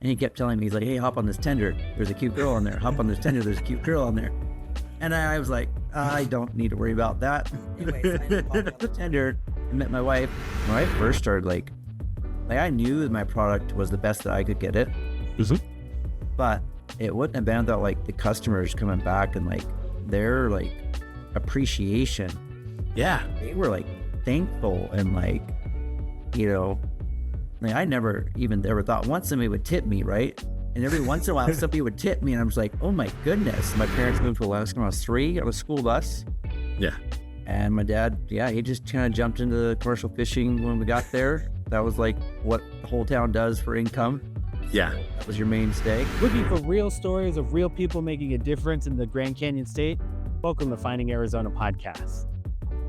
And he kept telling me, he's like, hey, hop on this tender. There's a cute girl on there. Hop on this tender. There's a cute girl on there. And I was like, I don't need to worry about that. Anyways, I hopped on the tender and met my wife. When I first started, like I knew that my product was the best that I could get it. Mm-hmm. But it wouldn't have been without like the customers coming back and like their like appreciation. Yeah. They were like thankful and like, you know, like I never even ever thought once somebody would tip me, right? And every once in a while somebody would tip me and I was like, oh my goodness. My parents moved to Alaska when I was 3 on a school bus. Yeah. And my dad, he just kind of jumped into commercial fishing when we got there. That was like what the whole town does for income. Yeah. So that was your mainstay. Looking for real stories of real people making a difference in the Grand Canyon State? Welcome to Finding Arizona podcast.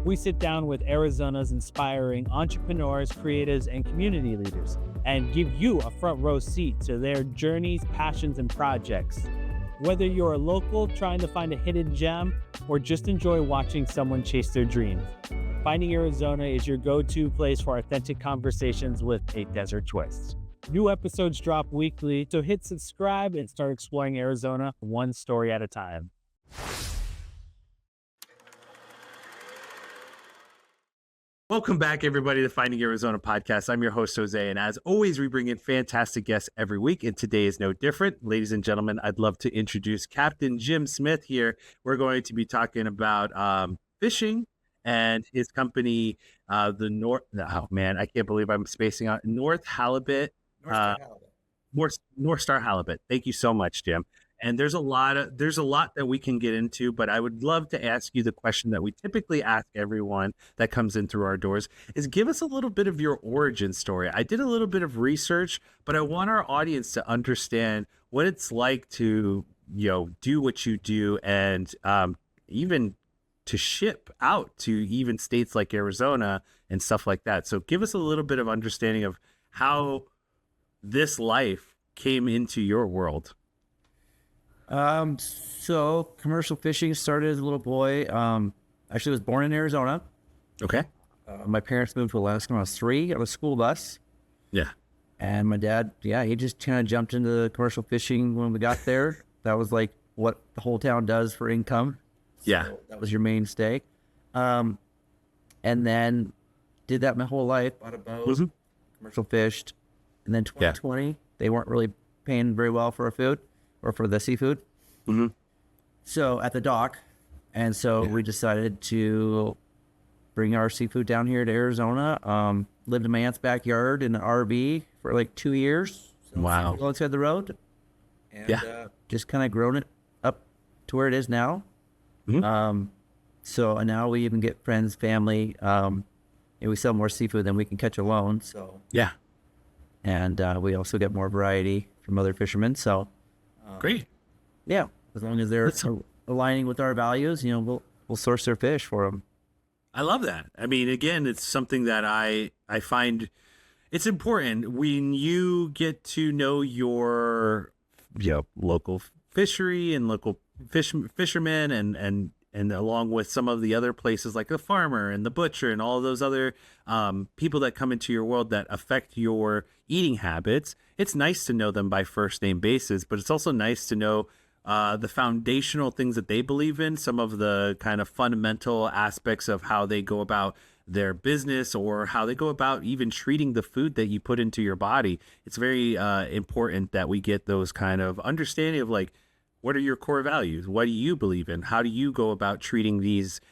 We sit down with Arizona's inspiring entrepreneurs, creatives, and community leaders and give you a front row seat to their journeys, passions, and projects. Whether you're a local trying to find a hidden gem or just enjoy watching someone chase their dreams, Finding Arizona is your go-to place for authentic conversations with a desert twist. New episodes drop weekly, so hit subscribe and start exploring Arizona one story at a time. Welcome back, everybody, to Finding Arizona podcast. I'm your host, Jose, and as always, we bring in fantastic guests every week, and today is no different. Ladies and gentlemen, I'd love to introduce Captain Jim Smith here. We're going to be talking about fishing and his company, the North. Oh man, I can't believe I'm spacing out. North Halibut. North Star Halibut. Thank you so much, Jim. And there's a lot that we can get into, but I would love to ask you the question that we typically ask everyone that comes in through our doors is give us a little bit of your origin story. I did a little bit of research, but I want our audience to understand what it's like to, do what you do and even to ship out to even states like Arizona and stuff like that. So give us a little bit of understanding of how this life came into your world. So commercial fishing started as a little boy. Actually was born in Arizona. Okay. My parents moved to Alaska when I was 3 on a school bus. Yeah. And my dad, he just kind of jumped into commercial fishing when we got there. That was like what the whole town does for income. Yeah. So that was your mainstay. And then did that my whole life. Bought a boat, commercial fished. And then 2020, they weren't really paying very well for our food or for the seafood. Mm-hmm. So at the dock. And so we decided to bring our seafood down here to Arizona. Lived in my aunt's backyard in an RV for like 2 years. So wow. Outside the road. And just kind of grown it up to where it is now. Mm-hmm. So now we even get friends, family. And we sell more seafood than we can catch alone. So yeah. And we also get more variety from other fishermen. So great. Yeah. As long as they're aligning with our values, we'll source their fish for them. I love that. I mean, again, it's something that I find it's important when you get to know your local fishery and local fishermen and along with some of the other places like the farmer and the butcher and all of those other people that come into your world that affect your eating habits. It's nice to know them by first name basis, but it's also nice to know the foundational things that they believe in, some of the kind of fundamental aspects of how they go about their business or how they go about even treating the food that you put into your body. It's very important that we get those kind of understanding of like, what are your core values? What do you believe in? How do you go about treating these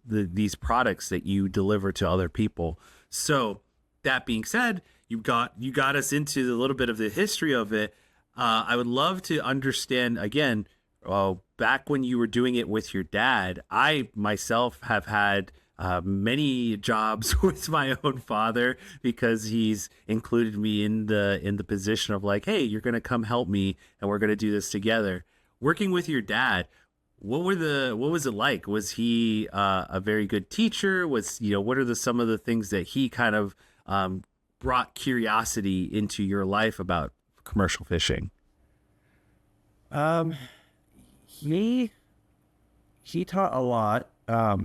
these products that you deliver to other people? So that being said, you got us into a little bit of the history of it. I would love to understand again, back when you were doing it with your dad. I myself have had many jobs with my own father because he's included me in the position of like, hey, you're going to come help me and we're going to do this together. Working with your dad, what was it like? Was he a very good teacher? Was, what are some of the things that he kind of brought curiosity into your life about commercial fishing? He taught a lot. I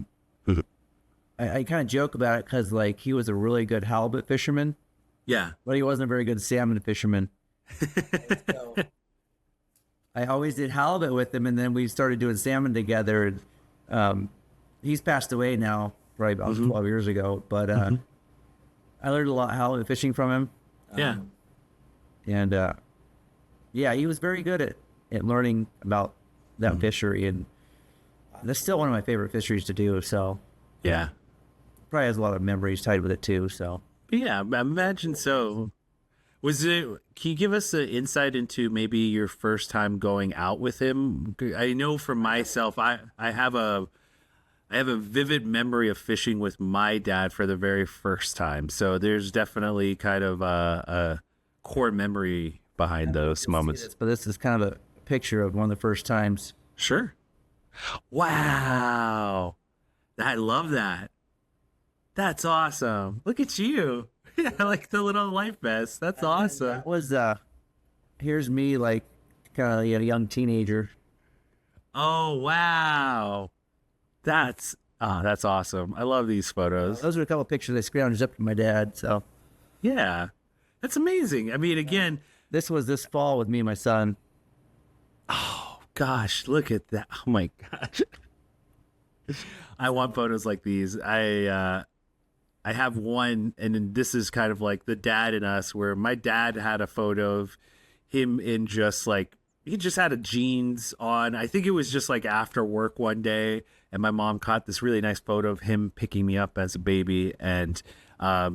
kind of joke about it because like he was a really good halibut fisherman. Yeah. But he wasn't a very good salmon fisherman. So I always did halibut with him, and then we started doing salmon together. And he's passed away now, probably about 12 years ago. But I learned a lot of halibut fishing from him. Yeah. And yeah, he was very good at learning about that fishery, and that's still one of my favorite fisheries to do. So Yeah. probably has a lot of memories tied with it too. So Yeah, I imagine so. Was it? Can you give us an insight into maybe your first time going out with him? I know for myself, I have a vivid memory of fishing with my dad for the very first time. So there's definitely kind of a core memory behind those moments. but this is kind of a picture of one of the first times. Sure. Wow. I love that. That's awesome. Look at you. Yeah, like the little life vest. That's awesome. That was here's me like kind of a young teenager. Oh, wow. That's awesome. I love these photos. Those are a couple of pictures I scrounged up to my dad. So Yeah. That's amazing. I mean, again, this was this fall with me and my son. oh gosh, look at that. Oh my gosh. I want photos like these. I have one, and then this is kind of like the dad in us, where my dad had a photo of him in just like, he just had a jeans on. I think it was just like after work one day, and my mom caught this really nice photo of him picking me up as a baby, and I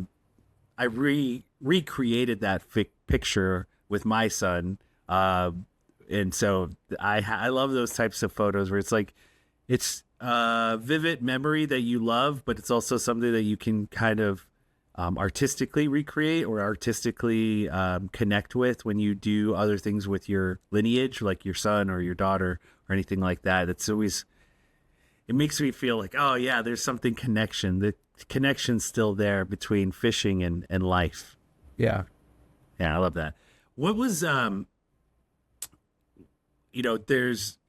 recreated that picture with my son, and so I love those types of photos where it's like it's a vivid memory that you love, but it's also something that you can kind of artistically recreate or artistically connect with when you do other things with your lineage, like your son or your daughter or anything like that. It's always, it makes me feel like, oh yeah, there's something the connection's still there between fishing and life. Yeah. Yeah, I love that. What was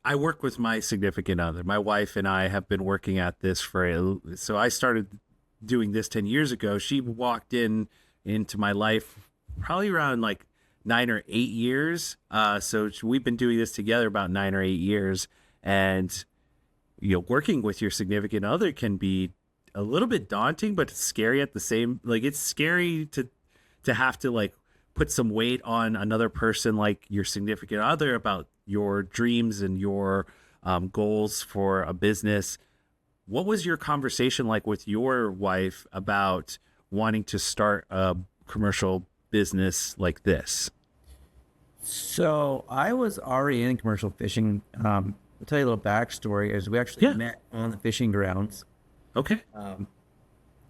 I work with my significant other. My wife and I have been working at this so I started doing this 10 years ago. She walked into my life probably around like 9 or 8 years. So we've been doing this together about 9 or 8 years. And, working with your significant other can be a little bit daunting, but it's scary at the same, like it's scary to have to like put some weight on another person, like your significant other, about your dreams and your goals for a business. What was your conversation like with your wife about wanting to start a commercial business like this? So I was already in commercial fishing. I'll tell you a little backstory. Is we actually met on the fishing grounds. Okay.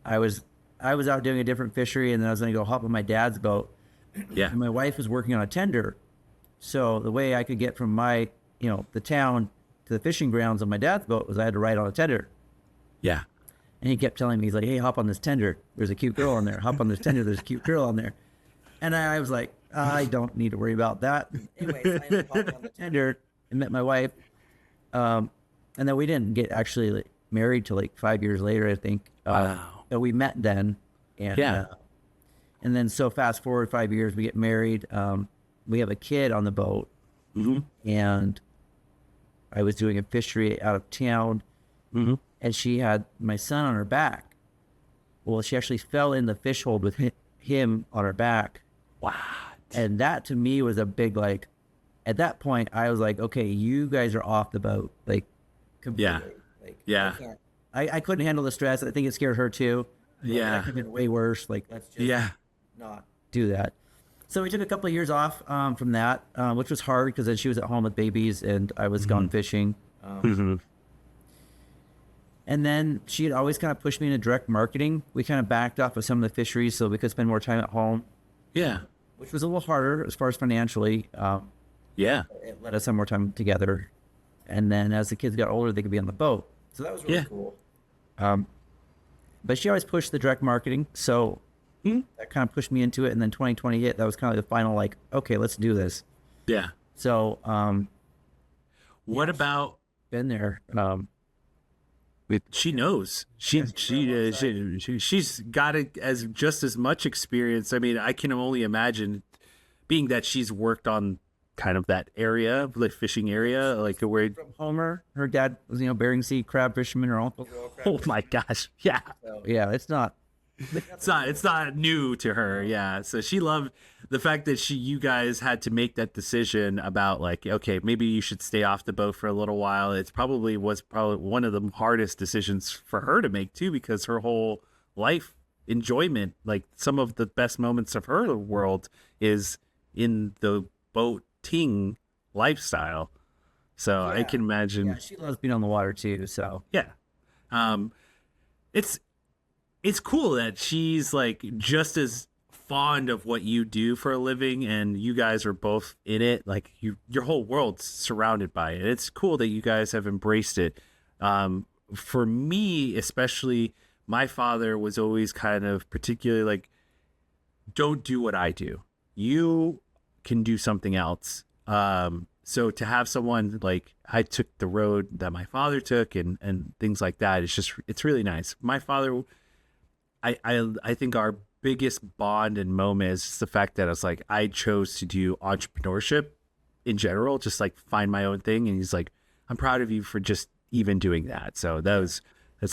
I was out doing a different fishery, and then I was going to go hop on my dad's boat. Yeah. And my wife was working on a tender. So the way I could get from my, the town to the fishing grounds on my dad's boat was I had to ride on a tender. Yeah. And he kept telling me, he's like, hey, hop on this tender. There's a cute girl on there. Hop on this tender. There's a cute girl on there. And I was like, I don't need to worry about that. Anyways, I ended up hopping on the tender and met my wife. And then we didn't get actually like, married till like 5 years later, I think. Wow. But we met then. And, and then so fast forward 5 years, we get married. We have a kid on the boat. Mm-hmm. And I was doing a fishery out of town. Mm-hmm. And she had my son on her back. Well, she actually fell in the fish hold with him on her back. Wow. And that to me was a big, like, at that point, I was like, okay, you guys are off the boat. Like, completely. Yeah. Like, Yeah. I couldn't handle the stress. I think it scared her too. Yeah. That could have been way worse. Like, let's just not do that. So we took a couple of years off from that, which was hard because then she was at home with babies and I was gone fishing. And then she had always kind of pushed me into direct marketing. We kind of backed off of some of the fisheries so we could spend more time at home. Yeah. Which was a little harder as far as financially. Yeah. It let us have more time together. And then as the kids got older, they could be on the boat. So that was really cool. But she always pushed the direct marketing. So that kind of pushed me into it. And then 2020 hit. That was kind of the final, like, okay, let's do this. Yeah. So what about been there. She knows. She's got it as just as much experience. I mean, I can only imagine being that she's worked on kind of that area, the fishing area, like where. From Homer, her dad was, Bering Sea crab fisherman. Her uncle. Oh my gosh, yeah. So, yeah, it's not. It's not new to her. Yeah. So she loved the fact that you guys had to make that decision about like, okay, maybe you should stay off the boat for a little while. It's probably one of the hardest decisions for her to make too, because her whole life enjoyment, like some of the best moments of her world is in the boating lifestyle. So I can imagine. Yeah, she loves being on the water too. So yeah. It's cool that she's like just as fond of what you do for a living, and you guys are both in it. Like your whole world's surrounded by it. It's cool that you guys have embraced it. For me, especially, my father was always kind of particularly like, don't do what I do. You can do something else. So to have someone like I took the road that my father took and things like that, it's really nice. My father, I think our biggest bond and moment is just the fact that it's like I chose to do entrepreneurship in general, just like find my own thing. And he's like, I'm proud of you for just even doing that. So that's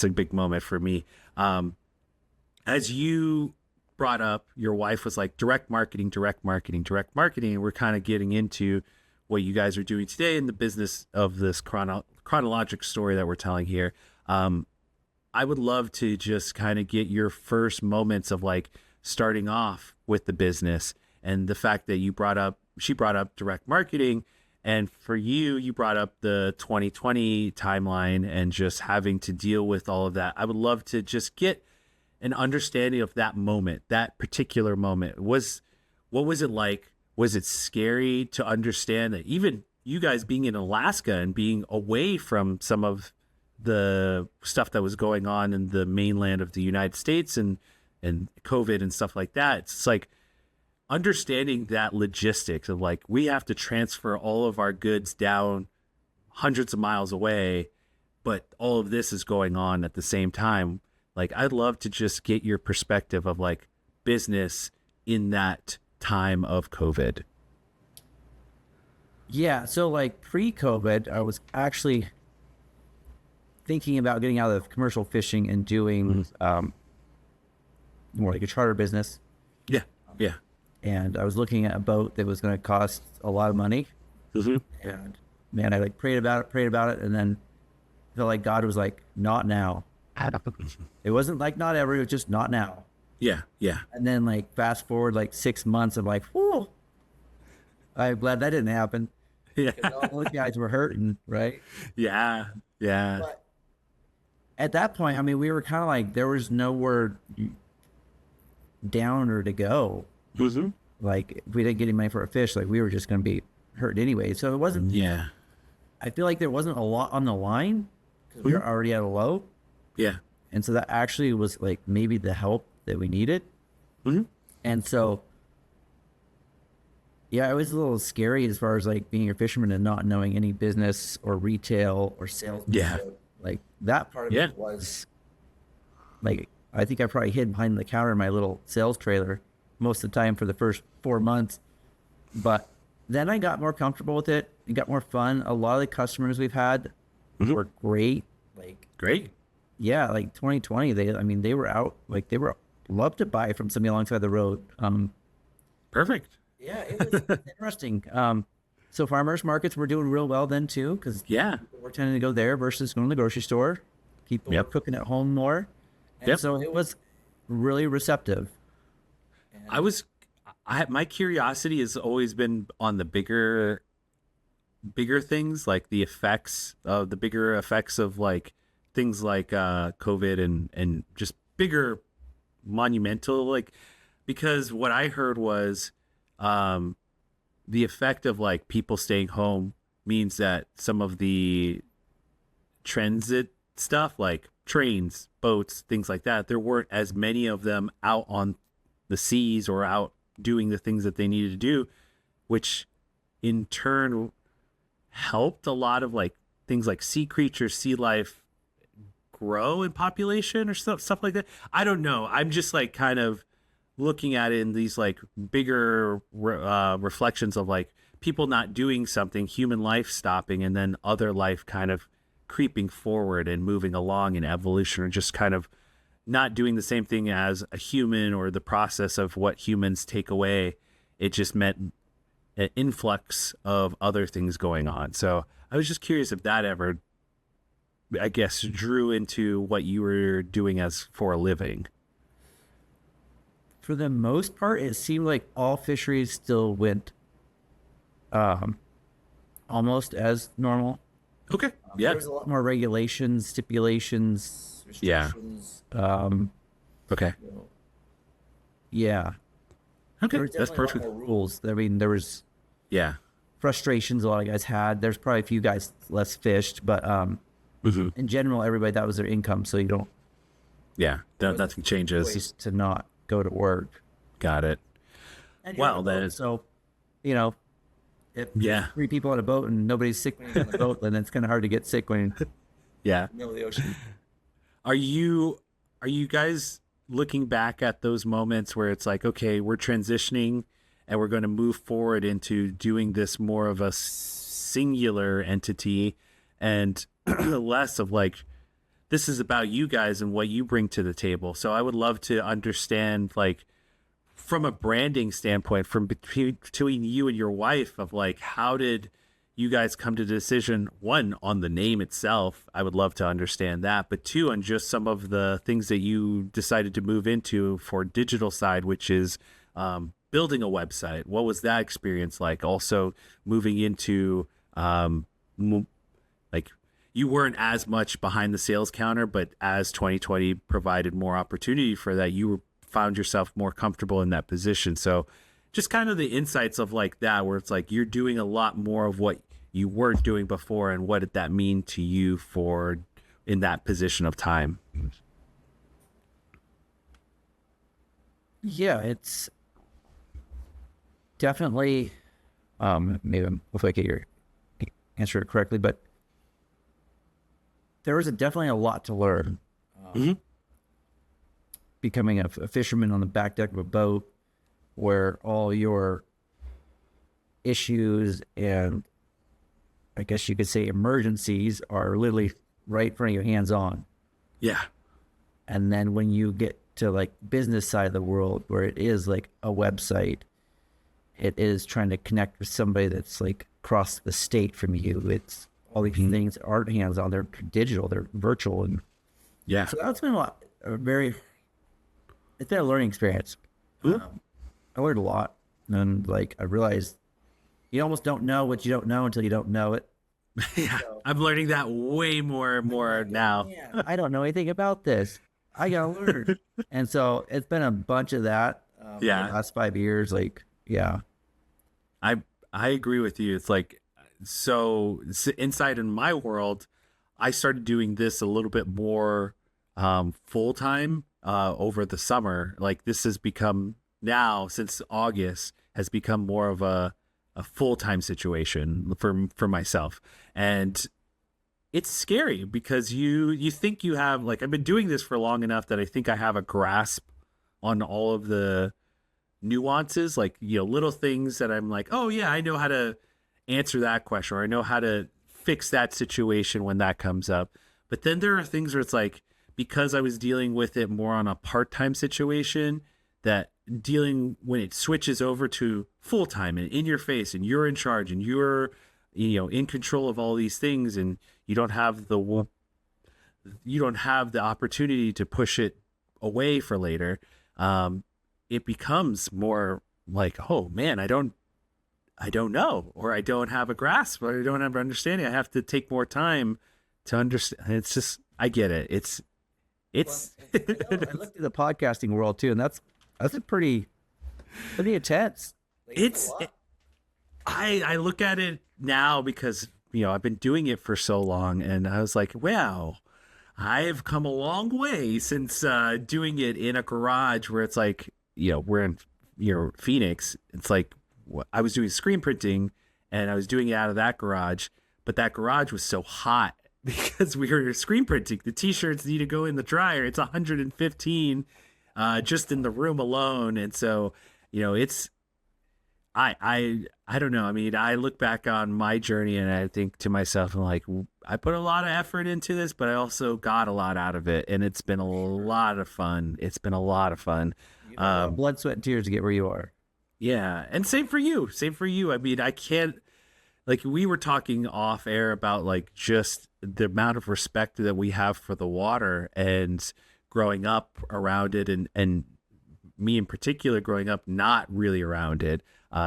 a big moment for me. As you brought up, your wife was like direct marketing. And we're kind of getting into what you guys are doing today in the business of this chronologic story that we're telling here. I would love to just kind of get your first moments of like starting off with the business, and the fact that she brought up direct marketing, and for you brought up the 2020 timeline and just having to deal with all of that. I would love to just get an understanding of that moment, that particular moment. What was it like? Was it scary to understand that even you guys being in Alaska and being away from some of the stuff that was going on in the mainland of the United States and COVID and stuff like that? It's like understanding that logistics of like, we have to transfer all of our goods down hundreds of miles away, but all of this is going on at the same time. Like, I'd love to just get your perspective of like business in that time of COVID. yeah, so like pre-COVID, I was actually thinking about getting out of commercial fishing and doing more like a charter business. Yeah. And I was looking at a boat that was going to cost a lot of money. Mm-hmm. And man, I like prayed about it, and then felt like God was like, not now. It wasn't like not ever, it was just not now. Yeah. And then like fast forward like 6 months, I'm like, whoa, I'm glad that didn't happen. Yeah. All the guys were hurting, right? Yeah. But at that point, I mean, we were kind of like, there was nowhere down or to go. Mm-hmm. Like, if we didn't get any money for a fish, like we were just going to be hurt anyway. So it wasn't, Yeah. I feel like there wasn't a lot on the line because we were already at a low. Yeah. And so that actually was like maybe the help that we needed. Mm-hmm. And so, yeah, it was a little scary as far as like being a fisherman and not knowing any business or retail or sales. Yeah. Like that part of it was like, I think I probably hid behind the counter in my little sales trailer most of the time for the first 4 months. But then I got more comfortable with it. It got more fun. A lot of the customers we've had were great. Like, Great. yeah, like 2020, they were out, like they were love to buy from somebody alongside the road. Perfect. Yeah, it was interesting. So farmers markets were doing real well then too, because Yeah. we're tending to go there versus going to the grocery store. People were cooking at home more. And so it was really receptive. My curiosity has always been on the bigger things, like the bigger effects of like things like COVID and just bigger monumental, like, because what I heard was the effect of like people staying home means that some of the transit stuff like trains, boats, things like that, there weren't as many of them out on the seas or out doing the things that they needed to do, which in turn helped a lot of like things like sea creatures, sea life grow in population or stuff like that. I don't know. I'm just like kind of looking at it in these like bigger reflections of like people not doing something, human life stopping, and then other life kind of creeping forward and moving along in evolution, or just kind of not doing the same thing as a human, or the process of what humans take away. It just meant an influx of other things going on. So I was just curious if that ever, I guess, drew into what you were doing as for a living. For the most part, it seemed like all fisheries still went almost as normal. Okay. Yeah. There's a lot more regulations, stipulations, restrictions. Okay. Yeah. Okay. There was That's definitely a lot perfect. more rules. I mean, there was Yeah. frustrations a lot of guys had. There's probably a few guys less fished, but in general, everybody, that was their income, so you don't Yeah. Nothing changes. choice to not go to work. Got it. And Wow, you're on a that boat, is- so, you know, if Yeah. 3 people on a boat and nobody's sick when you're on the boat, then it's kind of hard to get sick when you're in Yeah. the middle of the ocean. Are you guys looking back at those moments where it's like, okay, we're transitioning and we're going to move forward into doing this more of a singular entity and less of like, this is about you guys and what you bring to the table. So I would love to understand, like, from a branding standpoint, from between you and your wife, of like, how did you guys come to the decision, one, on the name itself? I would love to understand that, but two, on just some of the things that you decided to move into for digital side, which is building a website. What was that experience like? Also moving into like, you weren't as much behind the sales counter, but as 2020 provided more opportunity for that, you found yourself more comfortable in that position. So just kind of the insights of like that, where it's like you're doing a lot more of what you weren't doing before, and what did that mean to you for in that position of time? Yeah, it's definitely, maybe if I get your answer it correctly, but there was definitely a lot to learn. Becoming a fisherman on the back deck of a boat, where all your issues and, I guess you could say, emergencies are literally right in front of you, hands on. Yeah. And then when you get to like business side of the world, where it is like a website, it is trying to connect with somebody that's like across the state from you. It's all these things aren't hands on, they're digital, they're virtual. And Yeah. so that's been it's been a learning experience. I learned a lot. And like, I realized you almost don't know what you don't know until you don't know it. Yeah. I'm learning that way more and more now. Yeah, I don't know anything about this. I gotta learn. And so it's been a bunch of that. Yeah. The last 5 years, like, yeah. I agree with you. It's like, so inside in my world, I started doing this a little bit more full time over the summer. Like, this has become now, since August, has become more of a full time situation for myself. And it's scary because you think you have, like, I've been doing this for long enough that I think I have a grasp on all of the nuances, like, you know, little things that I'm like, oh yeah, I know how to answer that question, or I know how to fix that situation when that comes up. But then there are things where it's like, because I was dealing with it more on a part-time situation, that dealing when it switches over to full-time and in your face, and you're in charge, and you're, you know, in control of all these things, and you don't have the opportunity to push it away for later. It becomes more like, oh man, I don't know, or I don't have a grasp, or I don't have an understanding. I have to take more time to understand. It's just, I get it. It's I looked at the podcasting world too, and that's a pretty intense. I look at it now because, you know, I've been doing it for so long, and I was like, wow, I've come a long way since doing it in a garage where it's like, you know, we're in, you know, Phoenix. It's like, I was doing screen printing, and I was doing it out of that garage, but that garage was so hot because we were screen printing. The t-shirts need to go in the dryer. It's 115 just in the room alone. And so, it's, I don't know. I mean, I look back on my journey and I think to myself, I'm like, I put a lot of effort into this, but I also got a lot out of it. And it's been a lot of fun. It's been a lot of fun. Blood, sweat, and tears to get where you are. Yeah. And same for you. Same for you. I mean, I can't, like, we were talking off air about like just the amount of respect that we have for the water and growing up around it, and me in particular growing up not really around it.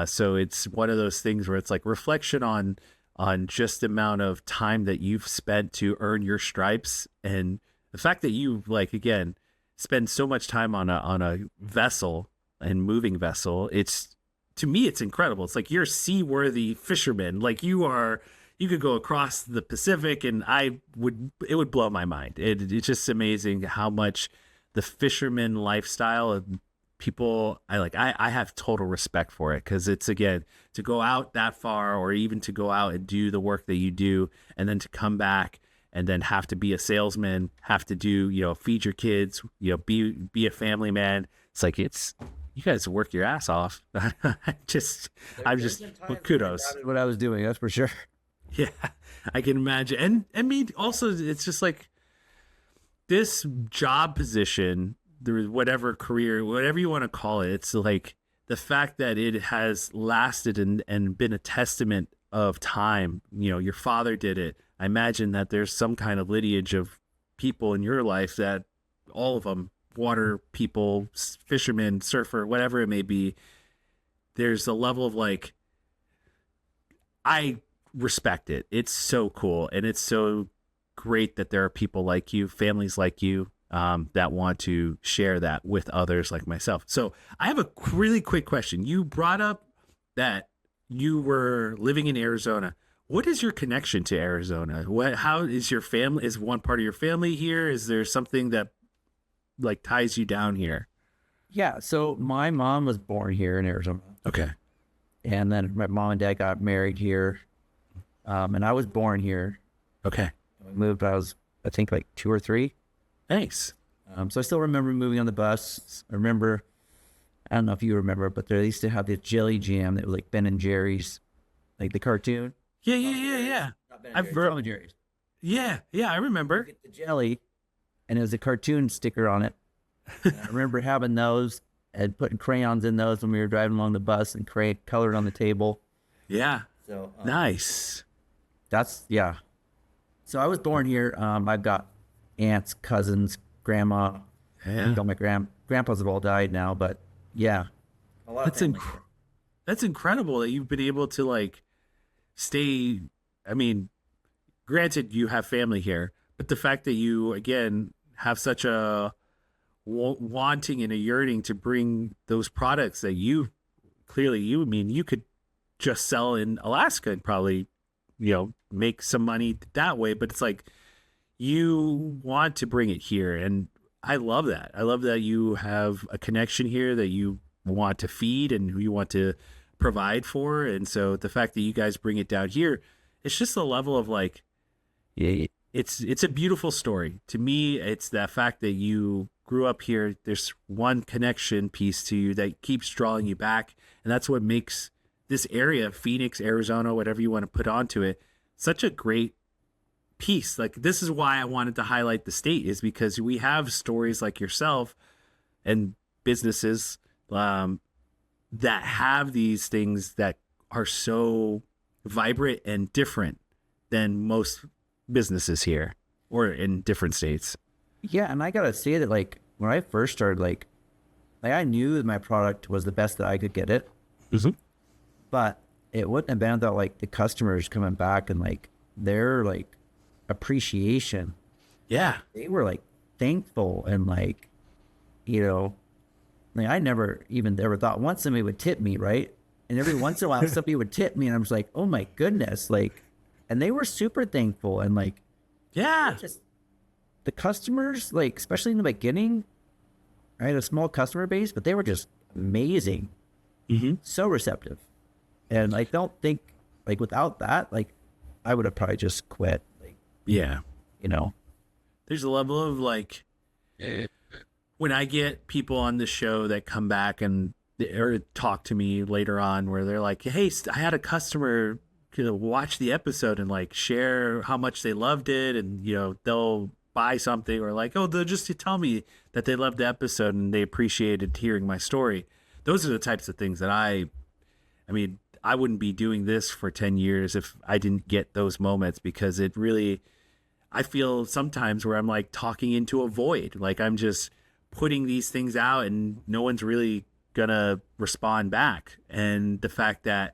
So it's one of those things where it's like reflection on just the amount of time that you've spent to earn your stripes, and the fact that you, like, again, spend so much time on a vessel and moving vessel. It's, to me, it's incredible. It's like you're a seaworthy fisherman. Like you could go across the Pacific and it would blow my mind. It's just amazing how much the fisherman lifestyle and people, I have total respect for it, because it's, again, to go out that far, or even to go out and do the work that you do, and then to come back and then have to be a salesman, have to do, feed your kids, be a family man. It's like, you guys work your ass off. Well, kudos. What I was doing, that's for sure. Yeah, I can imagine. And I mean, also, it's just like this job position, whatever career, whatever you want to call it, it's like the fact that it has lasted and been a testament of time. Your father did it. I imagine that there's some kind of lineage of people in your life that all of them, water people, fishermen, surfer, whatever it may be, there's a level of like, I respect it. It's so cool. And it's so great that there are people like you, families like you, that want to share that with others like myself. So I have a really quick question. You brought up that you were living in Arizona. What is your connection to Arizona? How is your family? Is one part of your family here? Is there something that like ties you down here? Yeah. So my mom was born here in Arizona. Okay. And then my mom and dad got married here. And I was born here. Okay. We moved, I was, I think, like 2 or 3. Thanks. So I still remember moving on the bus. I remember, I don't know if you remember, but they used to have this jelly jam that was like Ben and Jerry's, like the cartoon. Yeah. I've heard Tom and Jerry's. Yeah, I remember. Get the jelly, and it was a cartoon sticker on it. And I remember having those and putting crayons in those when we were driving along the bus, and colored on the table. Yeah. So nice. Yeah. So I was born here. I've got aunts, cousins, grandma. Yeah. My grandpas have all died now, but yeah. That's incredible that you've been able to like stay. I mean, granted, you have family here, but the fact that you, again, have such a wanting and a yearning to bring those products that you could just sell in Alaska and probably, make some money that way. But it's like you want to bring it here. And I love that. I love that you have a connection here that you want to feed and you want to provide for. And so the fact that you guys bring it down here, it's just a level of like, it's a beautiful story. To me, it's that fact that you grew up here. There's one connection piece to you that keeps drawing you back. And that's what makes this area, Phoenix, Arizona, whatever you want to put onto it, such a great piece. Like, this is why I wanted to highlight the state, is because we have stories like yourself and businesses that have these things that are so vibrant and different than most businesses here or in different states. Yeah, and I gotta say that, like, when I first started, like I knew that my product was the best that I could get it. Mm-hmm. But it wouldn't have been without like the customers coming back and like their like appreciation. Yeah. They were like thankful and like, I never even ever thought once somebody would tip me, right? And every once in a while somebody would tip me and I was like, oh my goodness, like, and they were super thankful and like, yeah, just the customers, like, especially in the beginning, I had a small customer base, but they were just amazing. Mm-hmm. So receptive. And I don't think, like, without that, like, I would have probably just quit. Like, yeah. There's a level of like, when I get people on the show that come back and or talk to me later on where they're like, hey, I had a customer watch the episode and like share how much they loved it, and they'll buy something, or like, oh, they'll just tell me that they loved the episode and they appreciated hearing my story. Those are the types of things that I mean, I wouldn't be doing this for 10 years if I didn't get those moments, because it really, I feel sometimes where I'm like talking into a void, like I'm just putting these things out and no one's really gonna respond back. And the fact that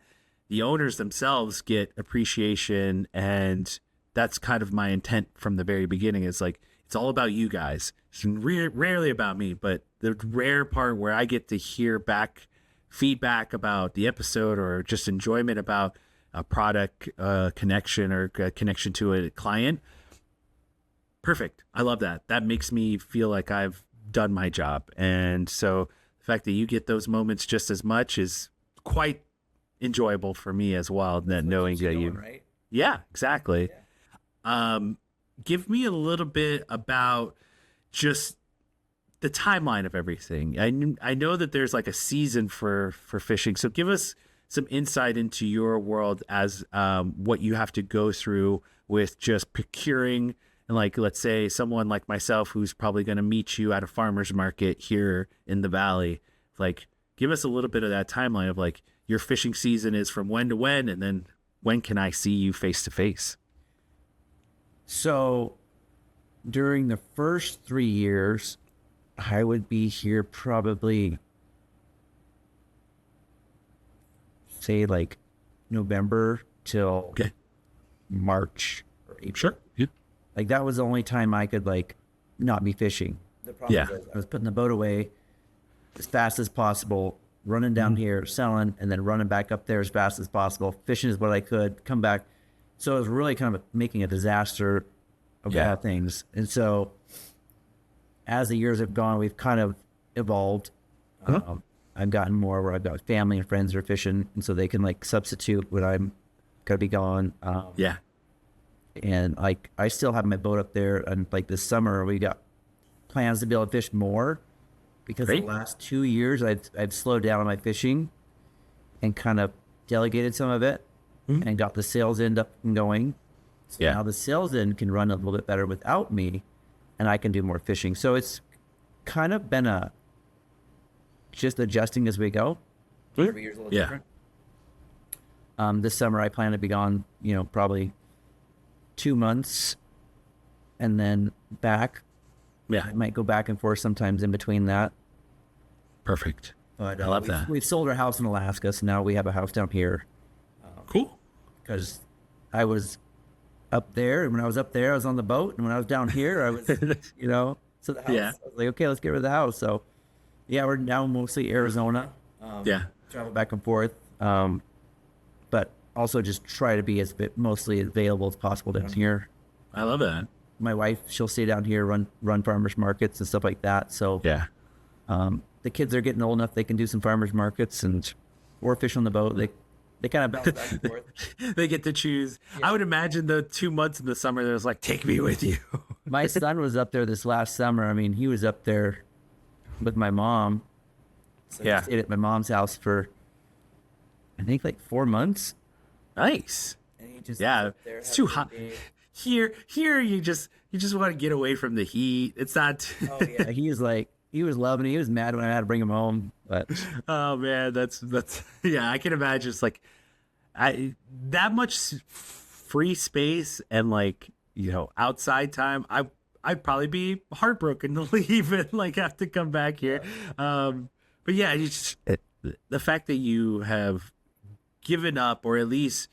the owners themselves get appreciation, and that's kind of my intent from the very beginning. It's like, it's all about you guys. It's rarely about me, but the rare part where I get to hear back feedback about the episode, or just enjoyment about a product connection, or a connection to a client. Perfect. I love that. That makes me feel like I've done my job. And so the fact that you get those moments just as much is quite enjoyable for me as well. That knowing that you, right? Yeah, exactly. Yeah. Give me a little bit about just the timeline of everything. I know that there's like a season for fishing. So give us some insight into your world as what you have to go through with just procuring, and like, let's say someone like myself who's probably going to meet you at a farmer's market here in the Valley. Like, give us a little bit of that timeline of like, your fishing season is from when to when, and then when can I see you face to face? So during the first 3 years, I would be here probably, say, like November till March or April. Sure. Yeah. Like, that was the only time I could like not be fishing. The problem was I was putting the boat away as fast as possible, running down here, selling, and then running back up there as fast as possible. Fishing is what I could, come back. So it was really kind of making a disaster of bad things. And so as the years have gone, we've kind of evolved. I've gotten more where I've got family and friends that are fishing, and so they can like substitute when I'm gonna be gone. And like, I still have my boat up there, and like this summer we got plans to be able to fish more, because the last 2 years I've slowed down on my fishing and kind of delegated some of it and got the sales end up and going. So now the sales end can run a little bit better without me, and I can do more fishing. So it's kind of been just adjusting as we go. Every year's a little different. This summer I plan to be gone, probably 2 months, and then back. I might go back and forth sometimes in between that. Perfect. But I love that. We've sold our house in Alaska, so now we have a house down here. Cool. Because I was up there, and when I was up there, I was on the boat, and when I was down here, I was, so the house, I was like, okay, let's get rid of the house. So, we're now mostly Arizona. Travel back and forth, but also just try to be mostly available as possible down here. I love that. My wife, she'll stay down here, run farmers markets and stuff like that. So the kids are getting old enough they can do some farmers markets or fish on the boat. They kind of bounce back and forth. They get to choose. I would imagine the 2 months in the summer, there's like, take me with you. My son was up there this last summer. I mean, he was up there with my mom. So he stayed at my mom's house for, I think, like 4 months. Nice. And he just it's too hot. Here you just want to get away from the heat. It's not. He was loving it. He was mad when I had to bring him home, but oh man, that's I can imagine. It's like that much free space and like outside time. I'd probably be heartbroken to leave and like have to come back here. But it's just, the fact that you have given up, or at least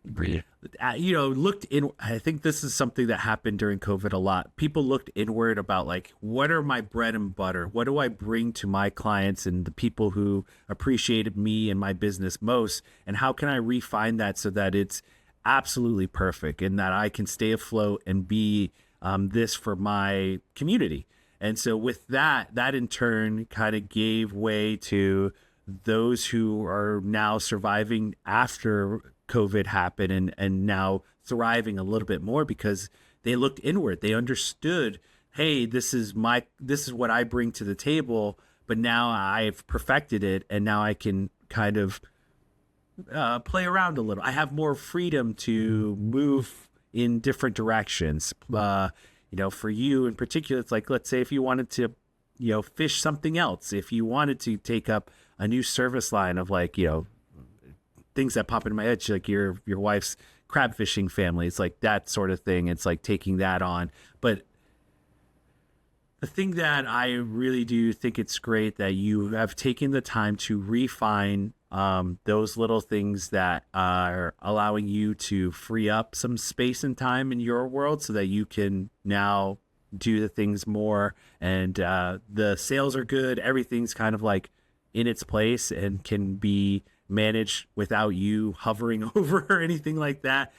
looked in. I think this is something that happened during COVID a lot. People looked inward about like, what are my bread and butter? What do I bring to my clients and the people who appreciated me and my business most? And how can I refine that so that it's absolutely perfect and that I can stay afloat and be this for my community? And so with that in turn kind of gave way to those who are now surviving after COVID happened and now thriving a little bit more because they looked inward. They understood hey, this is what I bring to the table, but now I've perfected it, and now I can kind of play around a little. I have more freedom to move in different directions. For you in particular, it's like, let's say if you wanted to, fish something else, if you wanted to take up a new service line of like, things that pop into my head, like your wife's crab fishing family. It's like that sort of thing. It's like taking that on. But the thing that I really do think it's great that you have taken the time to refine those little things that are allowing you to free up some space and time in your world so that you can now do the things more, and the sales are good. Everything's kind of like in its place and can be managed without you hovering over or anything like that.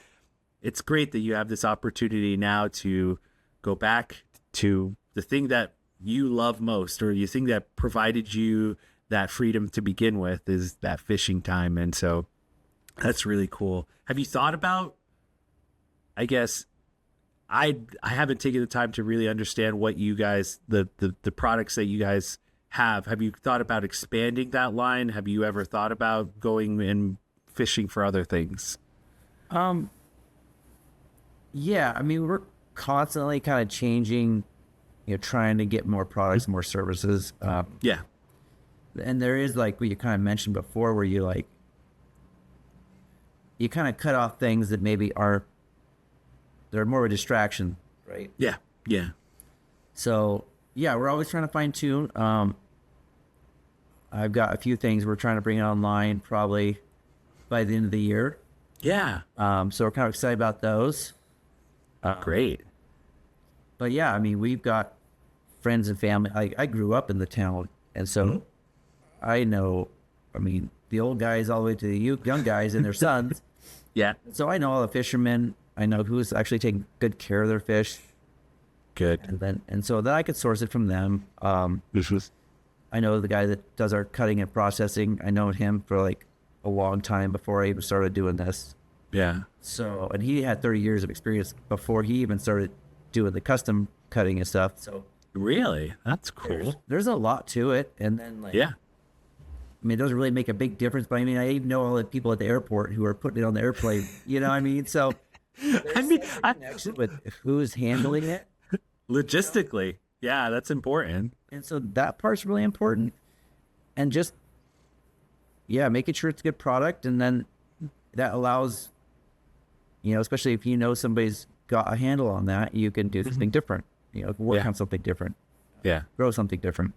It's great that you have this opportunity now to go back to the thing that you love most, or you think that provided you that freedom to begin with, is that fishing time. And so that's really cool. Have you thought about, I guess, I haven't taken the time to really understand what you guys, the products that you guys have you thought about expanding that line? Have you ever thought about going and fishing for other things? Yeah, I mean, we're constantly kind of changing, trying to get more products, more services. Yeah. And there is, like what you kind of mentioned before, where you kind of cut off things that maybe they're more of a distraction, right? Yeah. Yeah. So yeah, we're always trying to fine tune. I've got a few things we're trying to bring online probably by the end of the year. Yeah. So we're kind of excited about those. Great. But yeah, I mean, we've got friends and family. I grew up in the town, and so I know, I mean, the old guys all the way to the young guys and their sons. Yeah. So I know all the fishermen. I know who's actually taking good care of their fish. Good. And so then I could source it from them. I know the guy that does our cutting and processing. I know him for like a long time before I even started doing this. Yeah. So, and he had 30 years of experience before he even started doing the custom cutting and stuff. So really, that's cool. There's a lot to it. And then yeah. I mean, it doesn't really make a big difference, but I mean, I even know all the people at the airport who are putting it on the airplane. You know what I mean? So connection with who's handling it. Logistically, yeah, that's important. And so that part's really important. And just, making sure it's a good product. And then that allows, especially if somebody's got a handle on that, you can do something different, work on something different. Yeah. Grow something different.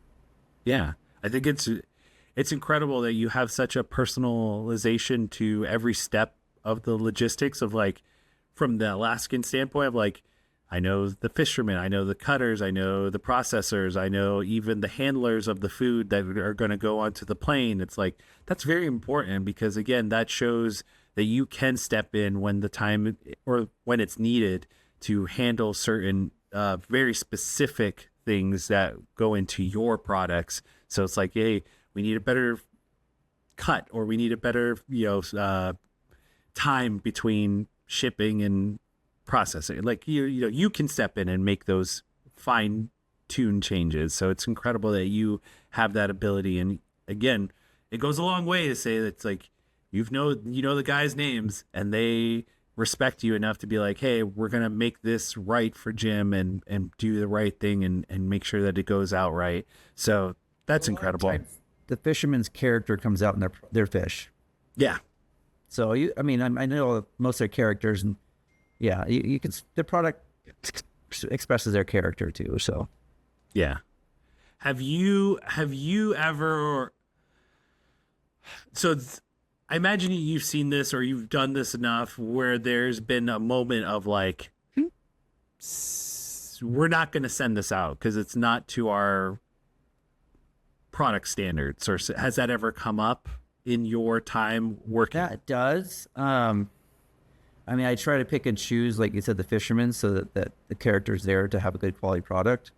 Yeah. I think it's incredible that you have such a personalization to every step of the logistics of like, from the Alaskan standpoint of like, I know the fishermen, I know the cutters, I know the processors, I know even the handlers of the food that are going to go onto the plane. It's like, that's very important because again, that shows that you can step in when the time or when it's needed to handle certain very specific things that go into your products. So it's like, hey, we need a better cut, or we need a better, time between shipping and processing. Like you can step in and make those fine tune changes. So it's incredible that you have that ability. And again, it goes a long way to say that it's like, you know the guys' names and they respect you enough to be like, hey, we're going to make this right for Jim and do the right thing and make sure that it goes out right. So that's incredible. The fisherman's character comes out in their fish. Yeah. So I know most of their characters, and you can, the product expresses their character too. So yeah. Have you ever, I imagine you've seen this or you've done this enough where there's been a moment of like, we're not going to send this out because it's not to our product standards, or has that ever come up in your time working? Yeah, it does. I try to pick and choose, like you said, the fishermen, so that the character's there to have a good quality product.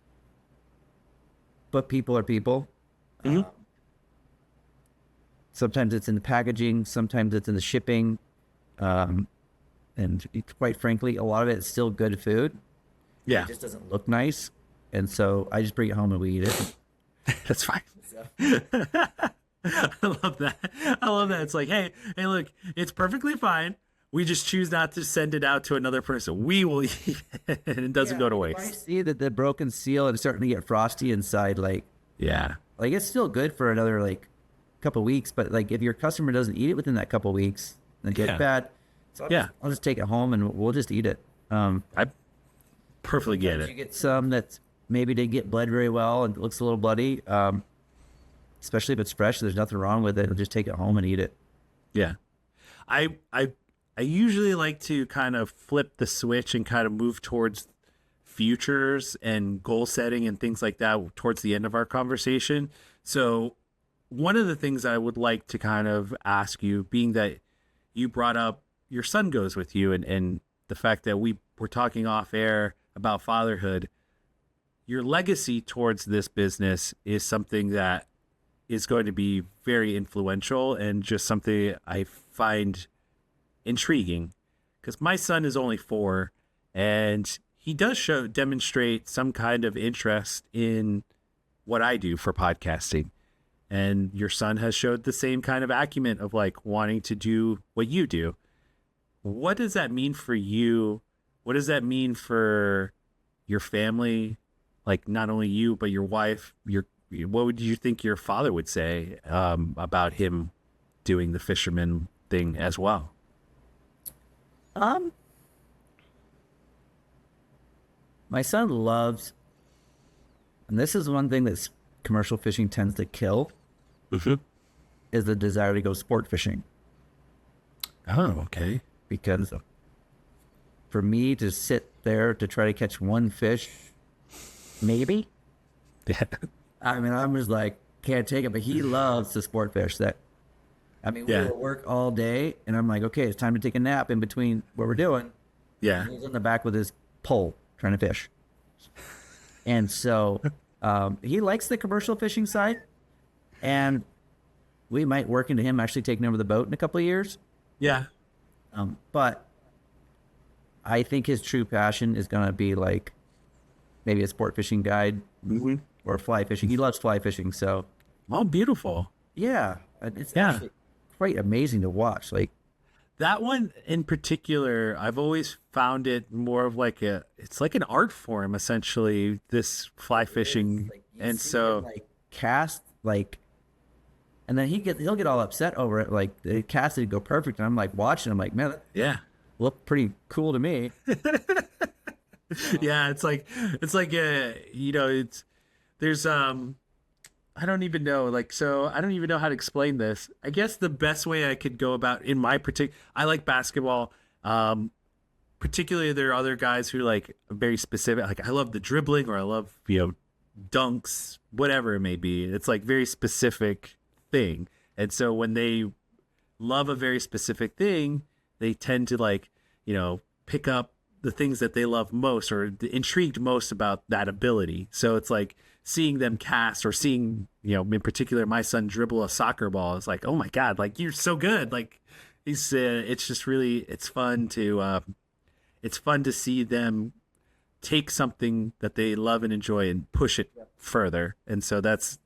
But people are people. Mm-hmm. Sometimes it's in the packaging, sometimes it's in the shipping. And quite frankly, a lot of it is still good food. Yeah. It just doesn't look nice. and so I just bring it home and we eat it. That's fine. I love that. I love that. It's like, hey, look, it's perfectly fine. We just choose not to send it out to another person. We will eat it, and it doesn't go to If I waste. see that the broken seal and it's starting to get frosty inside, like Yeah. it's still good for another like couple weeks, but like if your customer doesn't eat it within that couple weeks, then it gets Yeah. bad. So I'll just take it home and we'll just eat it. I perfectly get You it. get some that maybe didn't get bled very well and it looks a little bloody. Especially if it's fresh, there's nothing wrong with it. I'll just take it home and eat it. Yeah. I usually like to kind of flip the switch and kind of move towards futures and goal setting and things like that towards the end of our conversation. So one of the things I would like to kind of ask you, being that you brought up your son goes with you and the fact that we were talking off air about fatherhood, your legacy towards this business is something that is going to be very influential and just something I find intriguing, because my son is only 4 and he does demonstrate some kind of interest in what I do for podcasting. And your son has showed the same kind of acumen of like wanting to do what you do. What does that mean for you? What does that mean for your family? Like not only you, but your wife, what would you think your father would say about him doing the fisherman thing as well? My son loves, and this is one thing that commercial fishing tends to kill, is the desire to go sport fishing. Oh, okay. Because for me to sit there to try to catch one fish, maybe. Yeah. I mean, I'm just like, can't take it, but he loves to sport fish. We will work all day, and I'm like, okay, it's time to take a nap in between what we're doing. Yeah. He's in the back with his pole trying to fish. And so he likes the commercial fishing side, and we might work into him actually taking over the boat in a couple of years. Yeah. But I think his true passion is going to be like maybe a sport fishing guide or fly fishing. He loves fly fishing. So, Oh, beautiful. yeah, it's Yeah. actually quite amazing to watch. Like, That one in particular, I've always found it more of like it's like an art form, essentially, this fly fishing. like, you And see so, him, like cast like, and then he'll get all upset over it. Like the cast didn't go perfect, and I'm like watching. I'm like, man, that yeah. looked pretty cool to me. Yeah, it's like there's I don't even know, like, so I don't even know how to explain this. I guess the best way I could go about in my particular, I like basketball. Particularly there are other guys who like very specific, like I love the dribbling, or I love, dunks, whatever it may be. It's like very specific thing. And so when they love a very specific thing, they tend to like, pick up the things that they love most or intrigued most about that ability. So it's like seeing them cast, or seeing, in particular, my son dribble a soccer ball. It's like, oh my God, like you're so good. Like he's, it's just really, it's fun to see them take something that they love and enjoy and push it further. And so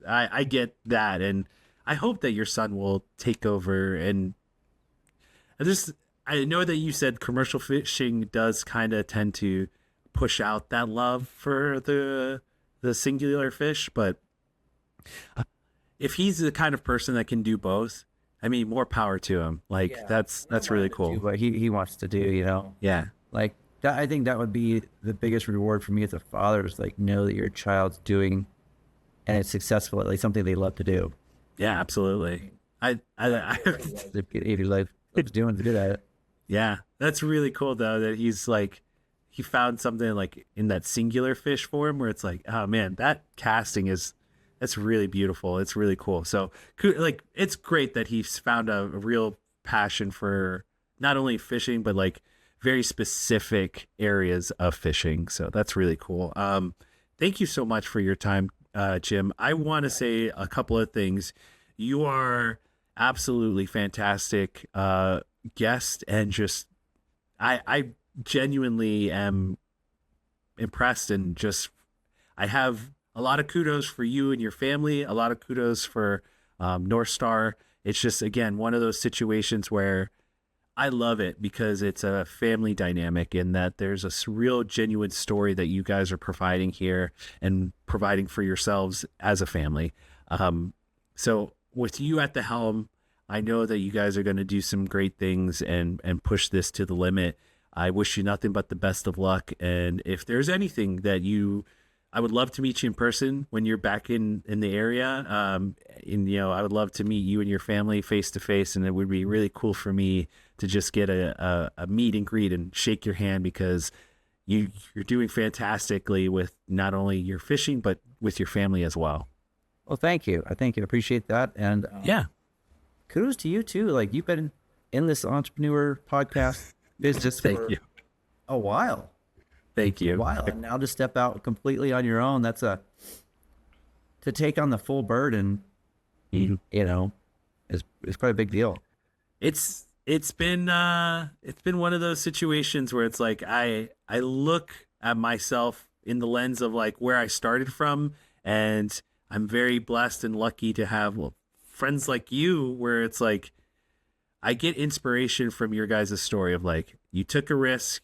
I get that. And I hope that your son will take over. And I know that you said commercial fishing does kind of tend to push out that love for the singular fish, but if he's the kind of person that can do both, I mean, more power to him. Like that's really cool. What he wants to do, Yeah. like that. I think that would be the biggest reward for me as a father, is like know that your child's doing and it's successful at like something they love to do. Yeah, absolutely. If he loves doing, good at it. Yeah, that's really cool though, that he's like, he found something like in that singular fish form where it's like, oh man, that casting that's really beautiful. It's really cool. So like, it's great that he's found a real passion for not only fishing, but like very specific areas of fishing. So that's really cool. Thank you so much for your time, Jim. I want to say a couple of things. You are absolutely fantastic guest, and just I genuinely am impressed, and just I have a lot of kudos for you and your family, a lot of kudos for North Star. It's just, again, one of those situations where I love it because it's a family dynamic in that there's a real genuine story that you guys are providing here and providing for yourselves as a family. So with you at the helm, I know that you guys are going to do some great things and push this to the limit. I wish you nothing but the best of luck. And if there's anything that I would love to meet you in person when you're back in the area. I would love to meet you and your family face to face. And it would be really cool for me to just get a meet and greet and shake your hand, because you're doing fantastically with not only your fishing, but with your family as well. Well, thank you. I appreciate that. And yeah, kudos to you too. Like, you've been in this entrepreneur podcast business for a while. Thank you. And now to step out completely on your own, to take on the full burden, is quite a big deal. It's been one of those situations where it's like I look at myself in the lens of like where I started from, and I'm very blessed and lucky to have friends like you, where it's like I get inspiration from your guys' story of like, you took a risk.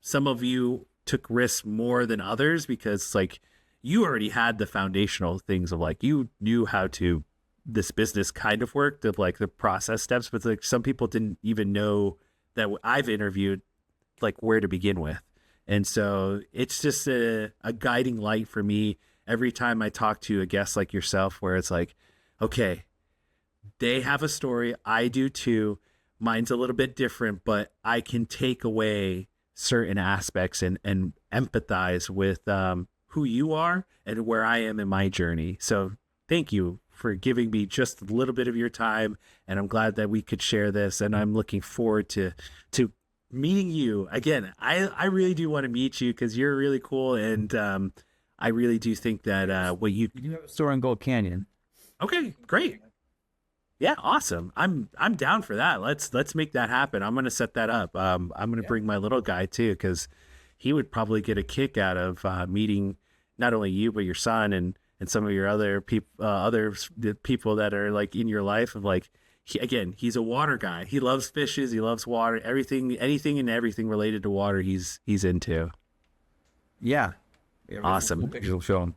Some of you took risks more than others because it's like you already had the foundational things of like, you knew how this business kind of worked, of like the process steps, but like some people didn't even know that I've interviewed, like where to begin with. And so it's just a guiding light for me every time I talk to a guest like yourself, where it's like, okay, they have a story. I do too. Mine's a little bit different, but I can take away certain aspects and empathize with who you are and where I am in my journey. So thank you for giving me just a little bit of your time, and I'm glad that we could share this, and I'm looking forward to meeting you again. I really do want to meet you because you're really cool, and I really do think that you do have a store in Gold Canyon. Okay, great. Yeah, awesome. I'm down for that. Let's make that happen. I'm gonna set that up. I'm gonna bring my little guy too, because he would probably get a kick out of meeting not only you but your son and some of your other people that are like in your life. Of like, he's a water guy. He loves fishes. He loves water. Anything and everything related to water, he's into. Yeah. Awesome. Pictures will show him.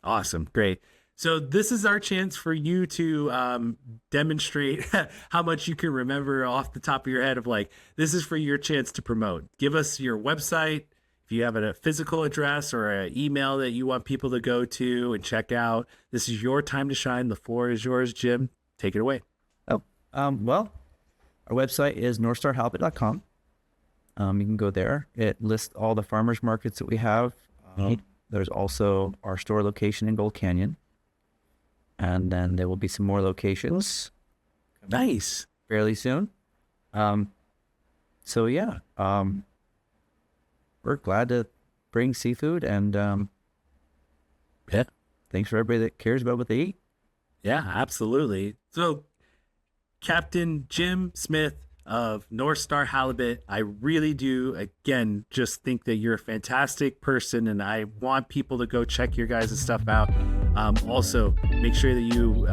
Awesome. Great. So this is our chance for you to demonstrate how much you can remember off the top of your head of like, this is for your chance to promote. Give us your website. If you have a physical address or an email that you want people to go to and check out, this is your time to shine. The floor is yours, Jim. Take it away. Well, our website is northstarhalibut.com. You can go there. It lists all the farmers markets that we have. There's also our store location in Gold Canyon. And then there will be some more locations. Nice. Fairly soon. So yeah, we're glad to bring seafood, and thanks for everybody that cares about what they eat. Yeah, absolutely. So Captain Jim Smith of North Star Halibut, I really do, again, just think that you're a fantastic person, and I want people to go check your guys' stuff out. Also, make sure that you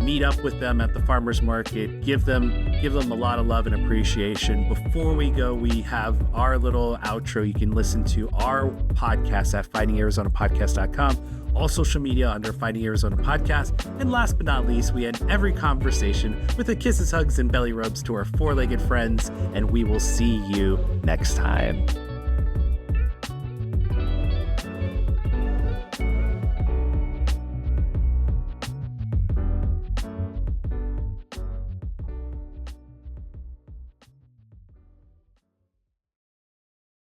meet up with them at the farmers market. Give them a lot of love and appreciation. Before we go, we have our little outro. You can listen to our podcast at findingarizonapodcast.com. All social media under Finding Arizona Podcast. And last but not least, we end every conversation with a kisses, hugs, and belly rubs to our four-legged friends. And we will see you next time.